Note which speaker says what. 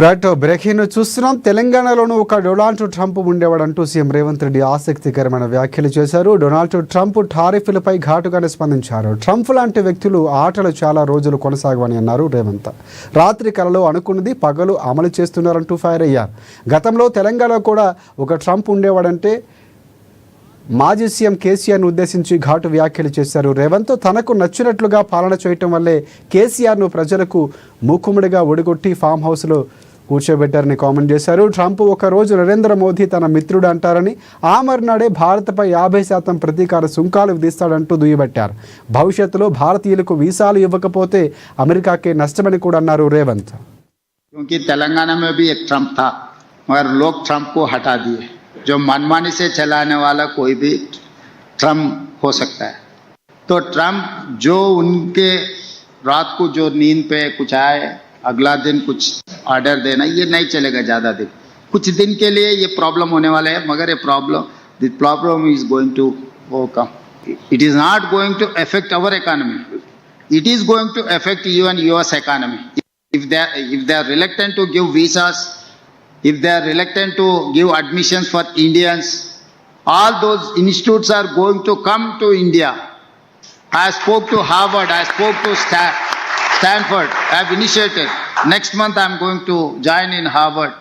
Speaker 1: Right breaking చూస్తున్నాం. తెలంగాణలోనూ ఒక డొనాల్డ్ ట్రంప్ ఉండేవాడంటూ సీఎం రేవంత్ రెడ్డి ఆసక్తికరమైన వ్యాఖ్యలు చేశారు. డొనాల్డ్ ట్రంప్ టారిఫ్లపై ఘాటుగానే స్పందించారు. ట్రంప్ లాంటి వ్యక్తులు ఆటలు చాలా రోజులు కొనసాగవని అన్నారు రేవంత్. రాత్రి కలలో అనుకున్నది పగలు అమలు చేస్తున్నారంటూ ఫైర్ అయ్యారు. గతంలో తెలంగాణలో కూడా ఒక ట్రంప్ ఉండేవాడంటే మాజీ సీఎం కేసీఆర్ను ఉద్దేశించి ఘాటు వ్యాఖ్యలు చేశారు రేవంత్. తనకు నచ్చినట్లుగా పాలన చేయటం వల్లే కేసీఆర్ను ప్రజలకు మూకుమ్మడిగా ఒడిగొట్టి ఫామ్ హౌస్లో కూర్చోబెట్టారని కామెంట్ చేశారు. ట్రంప్ ఒకరోజు నరేంద్ర మోదీ తన మిత్రుడు అంటారని, ఆ మరునాడే భారత్పై 50% ప్రతీకార సుంకాలు విధిస్తాడంటూ దుయ్యబట్టారు. భవిష్యత్తులో భారతీయులకు వీసాలు ఇవ్వకపోతే అమెరికాకే నష్టమని కూడా అన్నారు రేవంత్.
Speaker 2: क्योंकि तेलंगाना में भी एक ट्रंप था मगर लोग ट्रंप को हटा दिए. जो मनमानी से चलाने वाला कोई भी ट्रंप हो सकता है. तो ट्रंप जो उनके रात को जो नींद पे कुछ आए अगला दिन कुछ ऑर्डर देना ये नहीं चलेगा ज़्यादा दिन. कुछ दिन के लिए ये प्रॉब्लम होने वाला है मगर ये problem is going to overcome. It is not going to affect our economy. It is going to affect even US economy. If they are reluctant to give visas, if they are reluctant to give admissions for Indians, all those institutes are going to come to India. I spoke to Harvard, I spoke to Stanford, I have initiated. Next month I am going to join in Harvard.